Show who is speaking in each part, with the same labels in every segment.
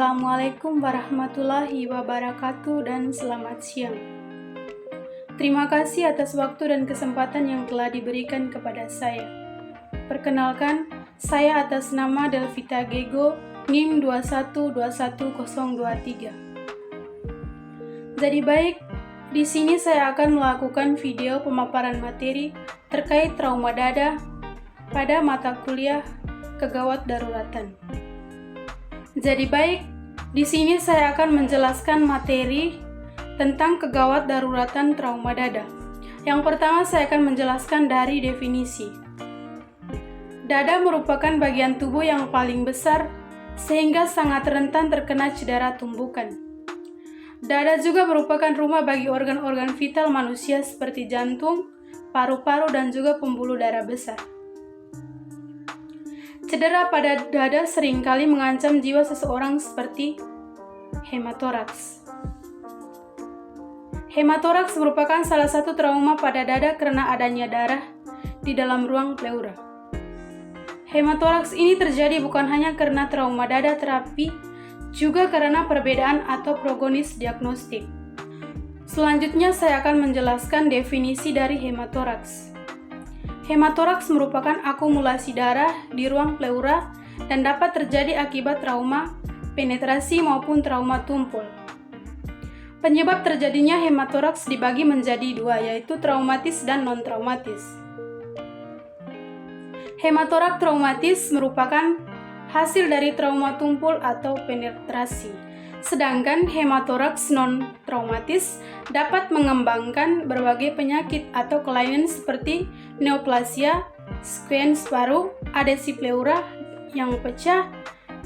Speaker 1: Assalamualaikum warahmatullahi wabarakatuh dan selamat siang. Terima kasih atas waktu dan kesempatan yang telah diberikan kepada saya. Perkenalkan, saya atas nama Delvita Gego, NIM 2121023. Jadi baik, di sini saya akan melakukan video pemaparan materi terkait trauma dada pada mata kuliah kegawat daruratan. Jadi baik, di sini saya akan menjelaskan materi tentang kegawat daruratan trauma dada. Yang pertama saya akan menjelaskan dari definisi. Dada merupakan bagian tubuh yang paling besar sehingga sangat rentan terkena cedera tumbukan. Dada juga merupakan rumah bagi organ-organ vital manusia seperti jantung, paru-paru, dan juga pembuluh darah besar. Cedera pada dada seringkali mengancam jiwa seseorang seperti hematoraks. Hematoraks merupakan salah satu trauma pada dada karena adanya darah di dalam ruang pleura. Hematoraks ini terjadi bukan hanya karena trauma dada terapi, juga karena perbedaan atau progonis diagnostik. Selanjutnya saya akan menjelaskan definisi dari hematoraks. Hematoraks merupakan akumulasi darah di ruang pleura dan dapat terjadi akibat trauma penetrasi maupun trauma tumpul. Penyebab terjadinya hematoraks dibagi menjadi dua, yaitu traumatis dan non-traumatis. Hematoraks traumatis merupakan hasil dari trauma tumpul atau penetrasi. Sedangkan hematoraks non-traumatis dapat mengembangkan berbagai penyakit atau kelainan seperti neoplasia, squamous paru, adesi pleura yang pecah.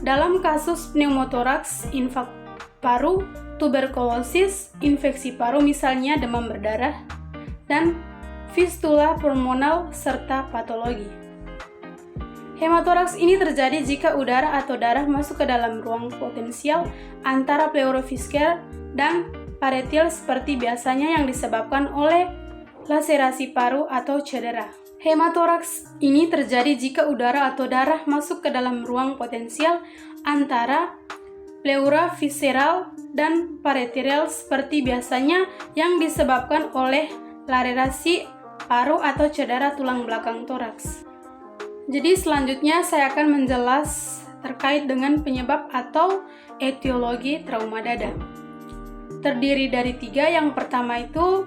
Speaker 1: Dalam kasus pneumotoraks, infak paru, tuberkulosis, infeksi paru misalnya demam berdarah, dan fistula pulmonal serta patologi. Hematoraks ini terjadi jika udara atau darah masuk ke dalam ruang potensial antara pleuroviscer dan parietal seperti biasanya yang disebabkan oleh laserasi paru atau cedera. Hematoraks ini terjadi jika udara atau darah masuk ke dalam ruang potensial antara pleura visceral dan parietal seperti biasanya yang disebabkan oleh laserasi paru atau cedera tulang belakang toraks. Jadi selanjutnya saya akan menjelas terkait dengan penyebab atau etiologi trauma dada. Terdiri dari 3, yang pertama itu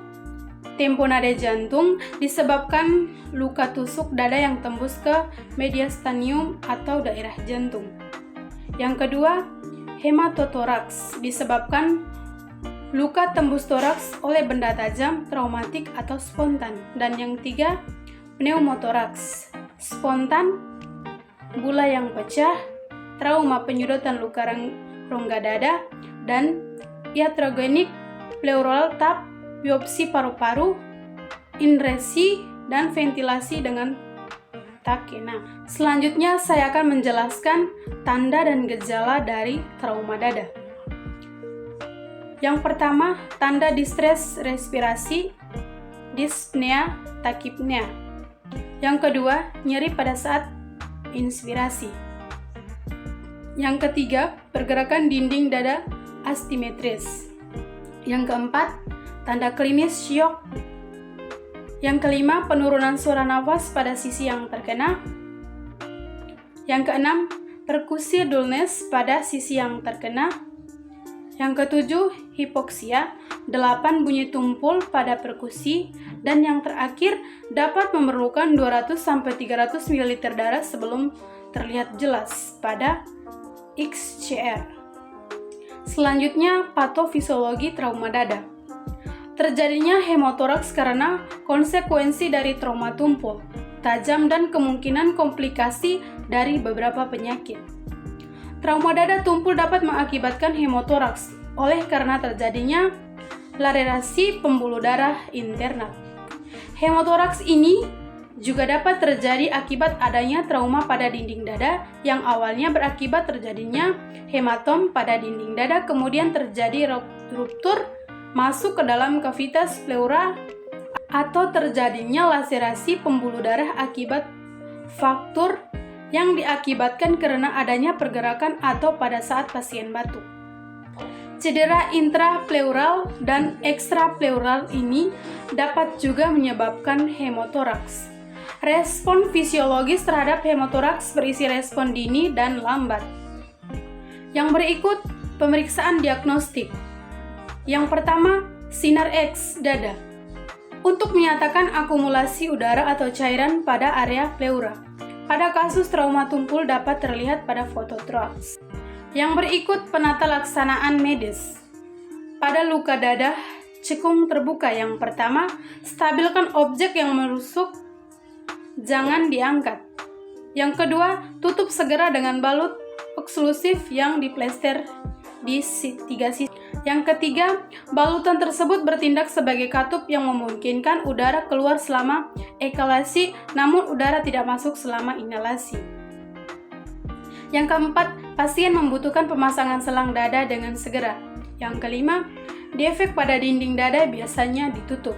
Speaker 1: tamponade jantung disebabkan luka tusuk dada yang tembus ke mediastinium atau daerah jantung. Yang kedua, hematotoraks disebabkan luka tembus toraks oleh benda tajam, traumatik atau spontan. Dan yang ketiga, pneumotoraks spontan, bula yang pecah, trauma penyudotan luka rongga dada, dan iatrogenik pleural tap, biopsi paru-paru, inresi, dan ventilasi dengan take. Nah, selanjutnya saya akan menjelaskan tanda dan gejala dari trauma dada. Yang pertama, tanda distres respirasi, dyspnea, tachypnea. Yang kedua, nyeri pada saat inspirasi. Yang ketiga, pergerakan dinding dada asimetris. Yang keempat, tanda klinis syok. Yang kelima, penurunan suara nafas pada sisi yang terkena. Yang keenam, perkusi dullness pada sisi yang terkena. Yang ketujuh, hipoksia, 8 bunyi tumpul pada perkusi, dan yang terakhir dapat memerlukan 200-300 ml darah sebelum terlihat jelas pada XCR. Selanjutnya, patofisiologi trauma dada. Terjadinya hematoraks karena konsekuensi dari trauma tumpul, tajam, dan kemungkinan komplikasi dari beberapa penyakit. Trauma dada tumpul dapat mengakibatkan hematoraks oleh karena terjadinya laserasi pembuluh darah internal. Hematoraks ini juga dapat terjadi akibat adanya trauma pada dinding dada yang awalnya berakibat terjadinya hematom pada dinding dada, kemudian terjadi ruptur masuk ke dalam kavitas pleura, atau terjadinya laserasi pembuluh darah akibat fraktur yang diakibatkan karena adanya pergerakan atau pada saat pasien batuk. Cedera intrapleural dan ekstrapleural ini dapat juga menyebabkan hemotoraks. Respon fisiologis terhadap hemotoraks berisi respon dini dan lambat. Yang berikut, pemeriksaan diagnostik. Yang pertama, sinar X dada untuk menyatakan akumulasi udara atau cairan pada area pleura. Pada kasus trauma tumpul dapat terlihat pada foto thorax. Yang berikut, penata laksanaan medis. Pada luka dada cekung terbuka, yang pertama, stabilkan objek yang menusuk, jangan diangkat. Yang kedua, tutup segera dengan balut eksklusif yang diplester di 3 sisi. Yang ketiga, balutan tersebut bertindak sebagai katup yang memungkinkan udara keluar selama ekhalasi, namun udara tidak masuk selama inhalasi. Yang keempat, pasien membutuhkan pemasangan selang dada dengan segera. Yang kelima, defek pada dinding dada biasanya ditutup.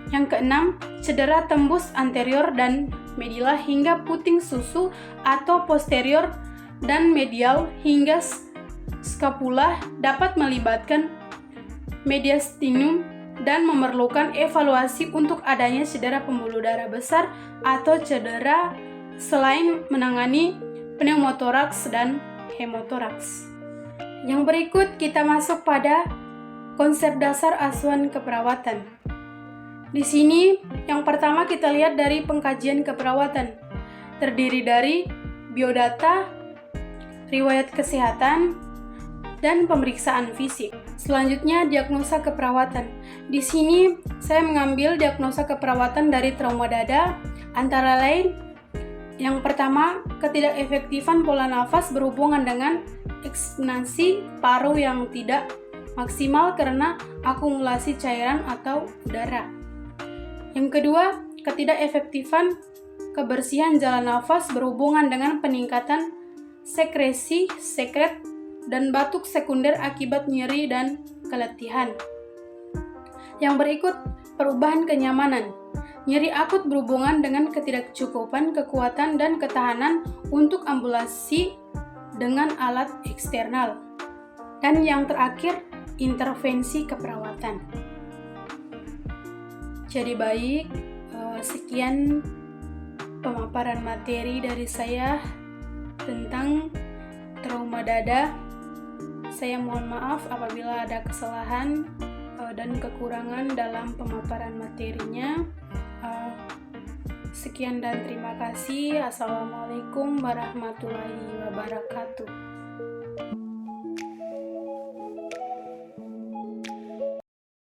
Speaker 1: Yang keenam, cedera tembus anterior dan medial hingga puting susu atau posterior dan medial hingga scapula dapat melibatkan mediastinum dan memerlukan evaluasi untuk adanya cedera pembuluh darah besar atau cedera selain menangani pneumotoraks dan hemotoraks. Yang berikut kita masuk pada konsep dasar asuhan keperawatan. Di sini yang pertama kita lihat dari pengkajian keperawatan. Terdiri dari biodata, riwayat kesehatan, dan pemeriksaan fisik. Selanjutnya diagnosa keperawatan. Di sini saya mengambil diagnosa keperawatan dari trauma dada antara lain yang pertama, ketidakefektifan pola nafas berhubungan dengan ekspansi paru yang tidak maksimal karena akumulasi cairan atau udara. Yang kedua, ketidakefektifan kebersihan jalan nafas berhubungan dengan peningkatan sekresi sekret dan batuk sekunder akibat nyeri dan keletihan. Yang berikut, perubahan kenyamanan. Nyeri akut berhubungan dengan ketidakcukupan kekuatan dan ketahanan untuk ambulasi dengan alat eksternal. Dan yang terakhir, intervensi keperawatan. Jadi baik, sekian pemaparan materi dari saya tentang trauma dada. Saya mohon maaf apabila ada kesalahan dan kekurangan dalam pemaparan materinya. Sekian dan terima kasih. Assalamualaikum warahmatullahi wabarakatuh.